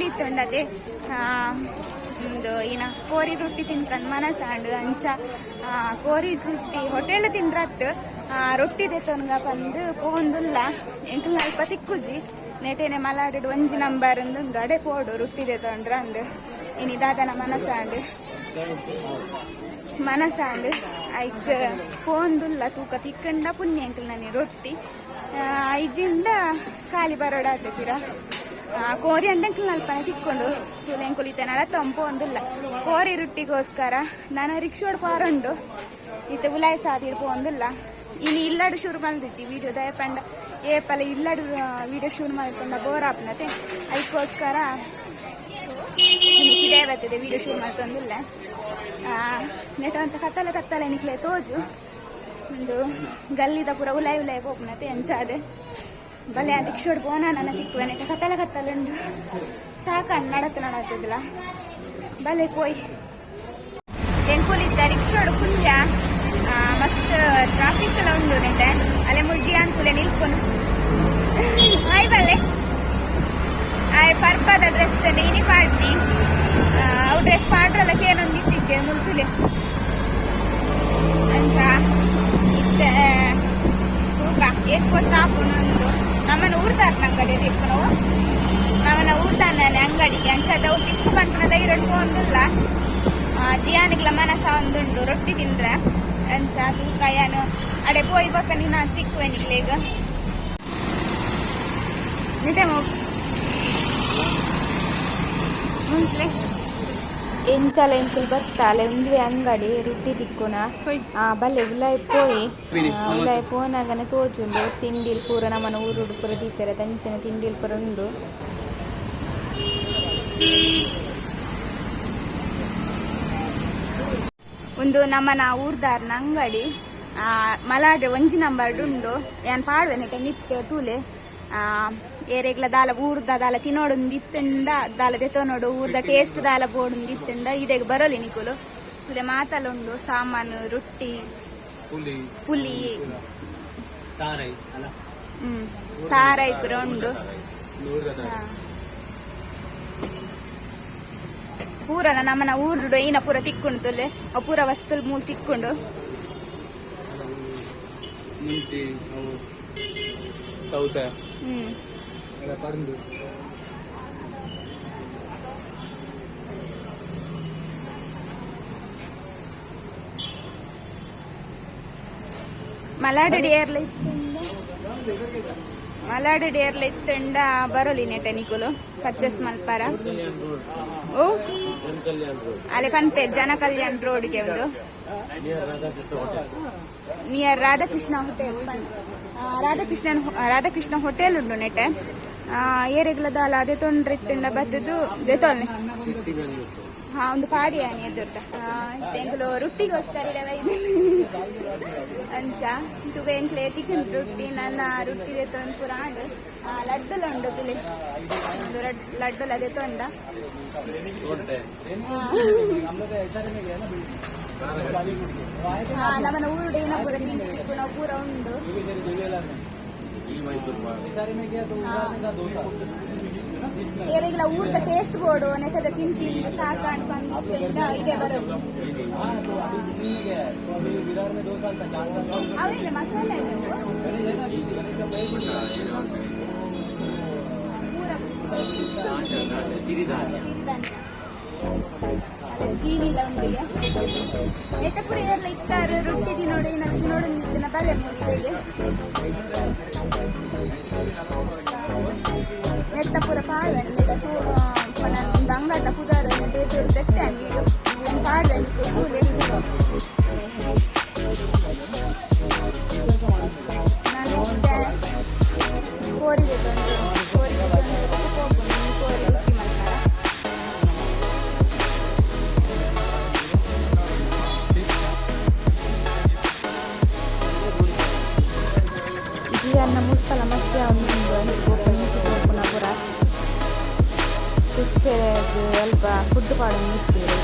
ಇತ್ತುಂಡದೆ ಒಂದು ಏನ ಕೋರಿ ರೊಟ್ಟಿ ತಿನ್ಕಂಡು ಮನಸಾಂಡು ಅಂಚ ಕೋರಿ ರೊಟ್ಟಿ ಹೋಟೆಲ್ ತಿಂದ್ರತ್ತು ರೊಟ್ಟಿ ತೆತ್ತೊನ್ಗ ಬಂದು ಪೋಂದುಲ್ಲ ಎಂಕಲ್ ಅಲ್ಪ ತಿಕ್ಕುಜಿ ನೆಟೇನೆ ಮಲಾಡಿಡು ಒಂಜಿ ನಂಬರ್ ಉಂಡು ಅಡೆ ಪೋಡು ರೊಟ್ಟಿ ತೆತ್ತೊಂಡ್ರ ಅಂದು ಇನಿ ದಾದನ ಮನಸಾಂಡು ಐಕ್ ಪೋಂದುಲ್ಲ ತೂಕ ತಿಕ್ಕಂಡ ಪುಣ್ಯ ಎಂಕಲ್ ನನಿ ರೊಟ್ಟಿ ಐಜಿಂದ ಖಾಲಿ ಬರೋಡ ಆತತಿರ ಕೋರಿ ಅಂಡಂಕಲ್ ನಲ್ಪನೆ ತಿಕ್ಕೊಂಡು ತುಲೆನ್ ಕುಲಿತೇನಡ ತಂಪು ಒಂದಿಲ್ಲ ಕೋರಿ ರೊಟ್ಟಿಗೋಸ್ಕರ ನಾನು ರಿಕ್ಷೋಡ್ ಪಾರುಂಡು ಇತ್ತೆ ಉಲಾಯ್ ಸಾದಿಡ್ ಪೋಂದಿಲ್ಲ ಇನ್ನು ಇಲ್ಲಡು ಶುರು ಮಲ್ದಿಚ್ಚಿ ವಿಡಿಯೋ ದಯಪಂಡ ಏಪಲ ಇಲ್ಲಡು ವಿಡಿಯೋ ಶುರು ಮಾಡ್ಕೊಂಡ ಬೋರ್ ಆಪ್ನತೆ ಅದಕ್ಕೋಸ್ಕರ ಇದೇ ಬರ್ತದೆ ವಿಡಿಯೋ ಶುರು ಮಾಡ್ಕೊಂಡಿಲ್ಲ ನೆಟ ಅಂತ ಕತ್ತಲೆ ನಿಕ್ಲೆ ತೋಜು ಒಂದು ಗಲ್ಲಿದ ಪೂರ ಉಲಾಯ್ ಪೋಪ್ನತೆ ಎಂಚಾದೆ ಬಲೆ ಅದಕ್ಕೆ ಶೋಡ್ ಪೋನ ನನ್ನ ತಿಕ್ಕುವೆ ನೆಟ ಕತ್ತಲೆ ಉಂಡು ಸಾಕಂಡು ನಡತದಿಲ್ಲ ಬಲೆ ಪೋಯ್ ಎಂಕುಲಿದ್ದ ರಿಕ್ಷೋಡು ಪುಂಜ ಮಸ್ತ್ ಟ್ರಾಫಿಕ್ ಎಲ್ಲ ಉಂಡು ನೆಟ್ಟೆ ಅಲ್ಲೇ ಮುಡ್ಗಿ ಅನ್ಕೂಲೆ ನಿಲ್ಕೊಂಡು ಆಯ್ ಬಲ್ಲೆ ಆಯ್ ಪರ್ಪದ ಡ್ರೆಸ್ ನೀನಿ ಪಾಡ್ನಿ ಅವು ಡ್ರೆಸ್ ಪಾಡ್ರಲ್ಲ ಕೇನೊಂದು ಇತ್ತೀಚೆ ಮುಲ್ಕುಲೆ ಅಂತ ಇತ್ತೆ ತೂಕ ಎಕ್ಕೊತ್ತಾಪುನೊಂದು ನಮ್ಮನ್ನ ಊರ್ದಾರ್ನ ಅಂಗಡಿ ತಿಕ್ಕು ನಾವು ನಮ್ಮನ್ನ ಊರ್ದಾನೆ ಅಂಗಡಿಗೆ ಅಂಚದ ತಿಕ್ಕು ಪಂಪನದ ಇರಡು ಒಂದಿಲ್ಲ ಜಿಯಾನಿಗ್ಲ ಮನಸ ಒಂದುಂಡು ರೊಟ್ಟಿ ತಿಂದ್ರೆ ಅಂಚ ತೂಕ ಏನು ಅಡೆ ಪೋಯ್ ಬಕ್ಕ ನೀನು ತಿಕ್ಕುವೆ ನಿಗ್ಲೇಗ ನಿಟೆ ಮುಂಚೆ ಎಂಚಲ ಎಂಚಲ್ ಬತ್ತಾಲೆ ಉಂದ್ವೆ ಅಂಗಡಿ ರೊಟ್ಟಿ ತಿಕ್ಕುನ ಬಲ್ಲೆ ಉಲಾಯ್ ಪೋನಾಗನೆ ತೋಜುಂಡು ತಿಂಡಿಲ್ ಪೂರ ನಮ್ಮನ ಊರುಡು ಪೂರ ದೀಪೆರೆ ತಂಚನ ತಿಂಡಿಲ್ ಪೂರ ಉಂಡು ಒಂದು ನಮ್ಮನ ಊರ್ದಾರ್ನ ಅಂಗಡಿ ಮಲಾಡ್ರೆ ಒಂಜಿ ನಂಬರ್ ಉಂಡು ಏನ್ ಪಾಡ್ವೆ ನೆಟ್ಟೆ ನಿತ್ತೆ ತೂಲೆ ಏರೆಗ್ಲ ದಾಲ ಊರ್ದ ದಾಲ ತಿನ್ನೋಡೊಂದು ಇತ್ತಂಡ ದಾಲ ದೆತೋನೋಡು ಊರ್ದ ಟೇಸ್ಟ್ ದಾಲ ಬೋಡೊಂದು ಇತ್ತಂಡ ಇದೆಗ್ ಬರೋಲಿ ನಿಕುಲು ತುಲೆ ಮಾತಲುಂಡು ಸಾಮಾನು ರೊಟ್ಟಿ ಪುಲಿ ತಾರೈ ಪುರ ಉಂಡು ಪೂರನ ನಮ್ಮನ ಊರುಡು ಈನ ಪೂರ ತಿಕ್ಕೊಂಡು ತುಲೆ ಪೂರ ವಸ್ತುಲ್ ಮೂಲ್ ತಿಕ್ಕೊಂಡು ಮಲಾಡಿ ಏರ್ಲ ಇತ್ತಂಡ ಬರೋಲಿ ನೆಟ ನಿಕುಲು ಪರ್ಚೇಸ್ ಮಲ್ಪಾರ ಓ ಅಲ್ಲೇ ಪನ್ಪೆ ಜನ ಕಲ್ಯಾಣ್ ರೋಡ್ಗೆ ಒಂದು near Radhakrishna hotel Radhakrishna hotel ಉಂಡು ನೆಟ್ಟೆ ಏರೆಗ್ಲ ದಾಲ ಅದೇ ತೊಂದ್ರೆ ಇತ್ತಂಡ ಬತ್ತದು ದೆತೊಲ್ನೆ ಒಂದು ಪಾಡಿ ಆನೆ ಎದುರ್ತ ಎಂಕುಲು ರೊಟ್ಟಿಗೋಸ್ಕರ ಅಂಚ ತುವೆ ಎಂಕ್ಲೆ ಚಿಕನ್ ರೊಟ್ಟಿ ನನ್ನ ರೊಟ್ಟಿ ದೆತೊಂದು ಪೂರ ಆಂಡು ಲಡ್ಡುಲ ಉಂಡು ತುಲೆ ಒಂದು ಲಡ್ಡುಲ ದೆತೊಂಡ ನಮ್ಮನ ಊರುಡು ಏನ ಪೂರ ತಿಂಡಿಕ್ಕು ನಾವು ಪೂರ ಉಂಡು ಏರಿಗೆಲ್ಲ ಊಟದ ಟೇಸ್ಟ್ ಬೋರ್ಡು ನೆಟ್ಟದ ತಿಂದು ಸಾಕಾಣ್ ಬಂದ ಇದೆ ಬರೋದು ಅವೇನು ಮಸಾಲೆ ಜೀವಿಲ್ಲ ಉಂಡಿಗೆ ನೆಟ್ಟಪುರ ಎಲ್ಲ ಇತ್ತಾರೆ ರೊಟ್ಟಿ ತಿನ್ನೋಡು ತಿನ್ನೋಡು ನಿಂತಿನ ಬಲೆ ಮೂಡಿಗೆ ನೆಟ್ಟಪುರ ಪಾಡ್ವೆ ಒಂದು ಅಂಗಡ ಪುದಾರ ತೆಟ್ಟೆ ಅಂಗಿಡು ಪಾಡ್ವೆ ಕೂಲೆ ನಾನು ಕೋರಿಗೆ ತಂದು ಕೋರಿ ರೊಟ್ಟಿ ಮಾಡ್ತಾರೆ ಅನ್ನ ಮುಟ್ಟಲ್ಲ ಮತ್ತೆ ಅಲ್ಪ ಫುಡ್ ಪಾಡು ನಿಂತಿದೆ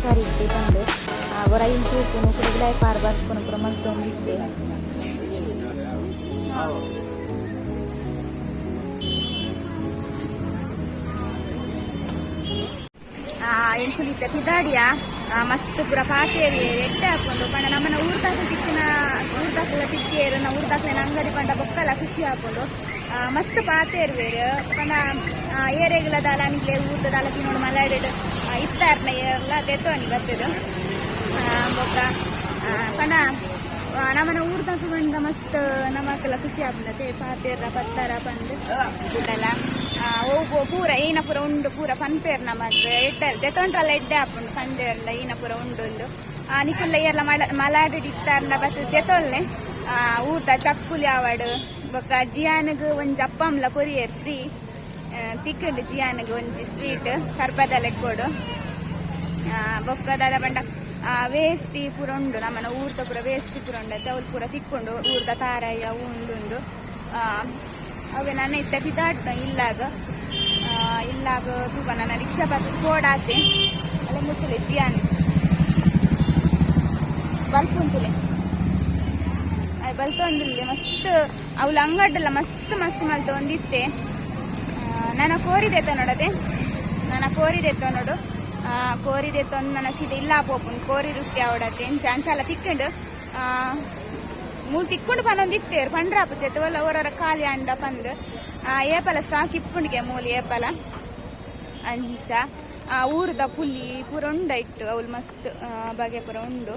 ಸರಿ ಇದ್ದೆ ತಂದು ಅವರ ಇಂಟು ಕೂಡ ಬಿಡಾಯಿ ಪಾರು ಬರ್ಸ್ಕೊಂಡು ಕೂಡ ಮಲ್ತೊಂದಿದ್ದೆ ಇತ್ತೆ ಪಿದಾಡಿಯ ಮಸ್ತ್ ಪೂರ ಪಾತೇರಿ ಎಟ್ಟೆ ಹಾಕೊಂಡು ಪಂಡ ನಮ್ಮನ್ನ ಊರ್ದಾಕ್ಲೆ ತಿಕ್ಕೇರು ನಾ ಊರ್ದಾಕ್ಲೆ ಅಂಗಡಿ ಪಂಡ ಬೊಕ್ಕಲ ಖುಷಿ ಹಾಕೊಂಡು ಮಸ್ತ್ ಪಾತೇರು ಬೇರೆ ಪಂಡ ಏರೆಗಳ ದಾಲಾನಿಗ್ಲೆ ಊರ್ದ ದಾಲ ತಿನ್ನೋಡು ಮಲಾಡಿಡು ಇತ್ತಾರ್ನ ಎಲ್ಲ ತೆತ್ತೋನಿ ಬರ್ತದು ಬೊಕ್ಕ ಪಂಡ ನಮ್ಮನ ಊರ್ದಾಕ ಬಂದ ಮಸ್ತ್ ನಮಕ್ಕೆಲ್ಲ ಖುಷಿ ಆಗ್ತದೆ ಪಾತೇರ ಪತ್ತಾರ ಬಂದು ಇದೆಲ್ಲ ಹೋಗೋ ಪೂರ ಈನ ಪೂರ ಉಂಡು ಪೂರ ಪನ್ಪೇರ್ ನಮ್ಮದು ಎಟ್ಟಲ್ ತೆತ್ತೊಂಡ್ರಲ್ಲ ಎಡ್ಡೆ ಹಾಕೊಂಡು ಪಂಡೇರ್ಲ ಈನ ಪೂರ ಉಂಡು ನಿಖುಲ್ಲ ಎಲ್ಲ ಮಲಾಡಿ ಇತ್ತಾರ್ನ ಬರ್ತದೆ ತೆತ್ತೊಲ್ಲೆ ಊಟ ಚಕ್ಕುಲಿ ಆವಾಡು ಬೊಕ್ಕ ಜಿಯಾನಿಗೆ ಒಂಜಿ ಅಪ್ಪಮ್ಲ ಕೊರಿಯರ್ ಫ್ರೀ ತಿಕ್ಕಂಡು ಜಿಯಾನಿಗೆ ಒಂಜಿ ಸ್ವೀಟ್ ಕರ್ಬದ ಲೆಕ್ಕೋಡು ಬೊಕ್ಕ ದಾದ ಬಂಡ ವೇಸ್ಟಿ ಪೂರ ಉಂಡು ನಮ್ಮನ ಊರ್ದ ಪೂರ ವೇಸ್ಟಿ ಪೂರ ಉಂಡತ್ತೆ ಅವ್ರು ಪೂರ ತಿಕ್ಕೊಂಡು ಊರ್ದ ತಾರಾಯ ಉಂಡು ಅವೇ ನನ್ನ ಇತ್ತ ಪಿದಾಟ ಇಲ್ಲಾಗ ತೂಕ ನನ್ನ ರಿಕ್ಷಾ ಬರ್ತದೆ ಕೋಡಾತೆ ಅಲ್ಲ ಮುಟ್ಟಲೆ ಜಿಯಾನ್ ಬಲ್ಪುಂತುಲೆ ಬಲ್ತೊಂದಿಲ್ಲ ಮಸ್ತ್ ಅವಳು ಅಂಗಡ್ಡೆಲ್ಲ ಮಸ್ತ್ ಮಲ್ತ ಒಂದಿತ್ತೆ ನನ್ನ ಕೋರಿದೆತ್ತ ನೋಡದೆ ನೋಡು ಕೋರಿದೆತ್ತ ಒಂದು ನನ್ನ ಸೀದೆ ಇಲ್ಲ ಪೋಪುನ್ ಕೋರಿ ರೊಟ್ಟಿ ಅವಡತ್ತೆ ಅಂಚಾಲ ತಿಕ್ಕೊಂಡು ಮೂರು ತಿಕ್ಕೊಂಡು ಪನ್ನೊಂದಿತ್ತೇರು ಪಂಡ್ರಾಪ ಚೆತ್ತು ಒಲ್ಲ ಅವರ ಖಾಲಿ ಅಂಡ ಪಂದು ಏಪಲ ಸ್ಟಾಕ್ ಇಪ್ಪುಂಡಿಗೆ ಮೂಲಿ ಏಪಲ ಅಂಚ ಊರದ ಪುಲಿ ಪೂರ ಉಂಡ ಇಟ್ಟು ಅವಳು ಮಸ್ತ್ ಬಗೆ ಪೂರ ಉಂಡು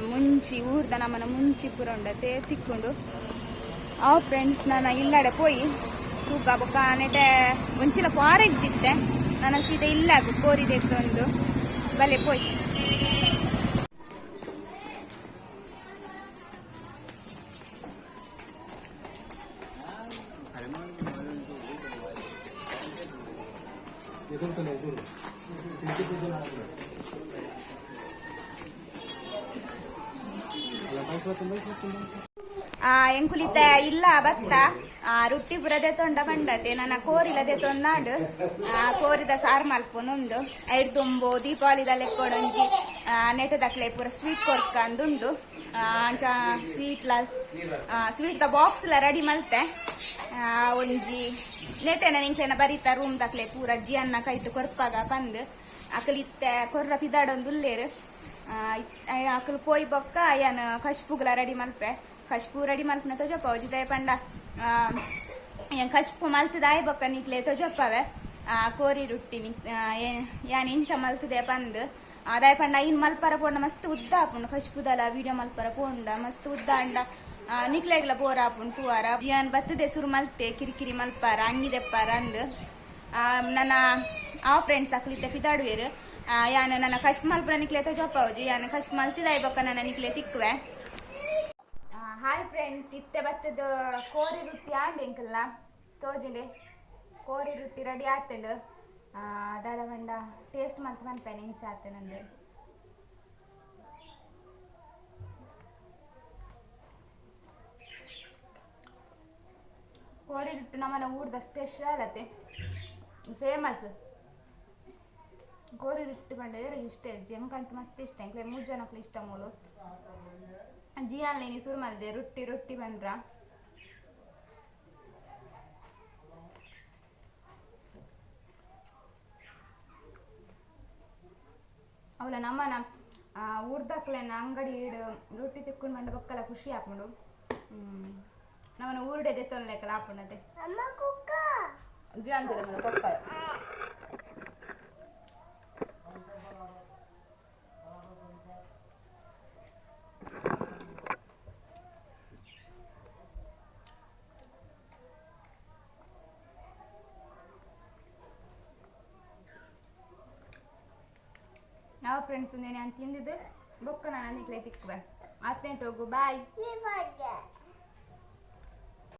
ಮುಂಚಿ ಊರ್ದ ನಮ್ಮನ ಮುಂಚಿ ಪೂರ ಉಂಡತೆ ತಿಕ್ಕೊಂಡು ಫ್ರೆಂಡ್ಸ್ ನಾನು ಇಲ್ಲಡೆ ಪೋಯಿ ತೂಕ ಬೊಕ್ಕ ನೆಟೆ ಮುಂಚಿನ ಪಾರೆಜ್ಜಿತ್ತೆ ನನ್ನ ಸೀದೆ ಇಲ್ಲ ಕೋರಿದೆತ್ತೊಂದು ಬಲೆ ಪೋಯ್ ಎಂಕುಲಿತ ಇಲ್ಲ ಬತ್ತ ರೊಟ್ಟಿ ಬುರದೆ ತೊಂಡ ಬಂಡತೆ ನನ್ನ ಕೋರಿಲದೆ ತೊಂದಾಡು ಕೋರಿದ ಸಾರು ಮಲ್ಪೊಂದು ಐದು ತುಂಬು ದೀಪಾವಳಿದ ಲೆಕ್ಕೊಡೊಂಜಿ ನೆಟದಕ್ಲೆ ಪೂರ ಸ್ವೀಟ್ ಕೊರ್ಕ ಅಂದುಂಡು ಸ್ವೀಟ್ ದ ಬಾಕ್ಸ್ ಲ ರೆಡಿ ಮಲ್ತೆ ಒಂಜಿ ನೆಟೆನ ನಿಂಕ್ಲೆನ ಬರೀತಾ ರೂಮ್ ದಕ್ಲೆ ಪೂರ ಜಿಯನ್ನ ಕೈಟ್ ಕೊರ್ಪಾಗ ಪಂದು ಅಕಲಿತ್ತೆ ಕೊರ್ರ ಪಿದಾಡೊಂದು ಉಲ್ಲೇರು ಅಕಲು ಪೋಯ್ ಬೊಕ್ಕ ಅಯ್ಯನ ಕಶ್ಪುಗ್ಲ ರೆಡಿ ಮಲ್ಪೆ ಕಶ್ಪು ರೆಡಿ ಮಲ್ಪನ ತೊಜಪ್ಪ ಒಜಿದಾಯ ಪಂಡ ಕಶ್ಪು ಮಲ್ತದಾಯ ಬೊಕ್ಕ ನಿಕ್ಲೆ ತೊಜಪ್ಪವೆ ಕೋರಿ ರೊಟ್ಟಿ ಯಾನ್ ಇಂಚ ಮಲ್ತದೆ ಪಂದು ಅದಾಯ ಪಂಡ ಇನ್ ಮಲ್ಪರ ಪೋಂಡ ಮಸ್ತ್ ಉದ್ದ ಆಪುಂಡು ಕಶ್ಪುದಲ ವಿಡಿಯೋ ಮಲ್ಪರ ಪೋಂಡ ಮಸ್ತ್ ಉದ್ದ ಅಂಡ ನಿಕ್ಲೆಗ್ಲ ಬೋರ್ ಆಪುಂಡು ತೂವಾರ ಜಿಯಾನ್ ಬತ್ತದೆ ಸುರು ಮಲ್ತೆ ಕಿರಿಕಿರಿ ಮಲ್ಪಾರ ಅಂಗಿದೆಪ್ಪಾರ ಅಂದು ನನ್ನ ಫ್ರೆಂಡ್ಸ್ ಅಕ್ಲಿತ್ತೆ ಪಿದಾಡುವೇರು ಯಾನು ನನ್ನ ಕಶ್ಪ್ ಮಲ್ಪುರ ನಿಕ್ಲೆ ತೊಜಪ್ಪವಜಿ ಯಾನು ಕಶ್ಪ್ ಮಲ್ತಿದಾಯ ಬೊಕ್ಕ ನನ್ನ ನಿಕ್ಲೆ ತಿಕ್ಕುವೆ ಹಾಯ್ ಫ್ರೆಂಡ್ಸ್ ಇತ್ತೆ ಬಚ್ಚದ ಕೋರಿ ರೊಟ್ಟಿ ಆಂಡೆಂಕಲ್ಲ ತೋಜಿಂಡೆ ಕೋರಿ ರೊಟ್ಟಿ ರೆಡಿ ಆತಂಡು ದಾದ ಬಂಡ ಟೇಸ್ಟ್ ಮಲ್ತು ಮನ್ಪೇನೆ ಇಂಚ ಆತೆ ನಂದು ಕೋರಿ ರೊಟ್ಟಿ ನಮ್ಮನ ಊರ್ದ ಸ್ಪೆಷಲ್ ಅತೆ ಫೇಮಸ್ ಕೋರಿ ರೊಟ್ಟಿ ಬಂಡ ಇಷ್ಟ ಜಂಕಂತ ಮಸ್ತ್ ಇಷ್ಟ ಎಂಕ್ಲೆ 3 ಜನಕ್ಲೆ ಇಷ್ಟ ಮೂಲು ಜಿಯಾನ್ ಲೇನಿ ಸುರು ಮಲ್ದೆ ರೊಟ್ಟಿ ಬಂದ್ರ ಅವಳ ನಮ್ಮನ ಊರ್ದಕ್ಲೆನ ಅಂಗಡಿ ಇಡು ರೊಟ್ಟಿ ತಿಕ್ಕೊಂಡು ಬಂದ ಬಕ್ಕಲ ಖುಷಿ ಹಾಕೊಂಡು ನಮ್ಮನ ಊರ್ಡೆ ದೆತ್ತೊನ್ಲೆಕ್ಕಲ ಹಾಕೊಂಡತೆ ಜಿಯಾನ್ ತಿರ ಬೊಕ್ಕ ನಾವು ಫ್ರೆಂಡ್ಸ್ ನಾನು ತಿಂದಿದ್ದು ಬೊಕ್ಕ ನಾನು ನಿಕ್ಲೆ ತಿಕ್ಕುವೆ ಮತ್ತೆ ಹೋಗು ಬಾಯ್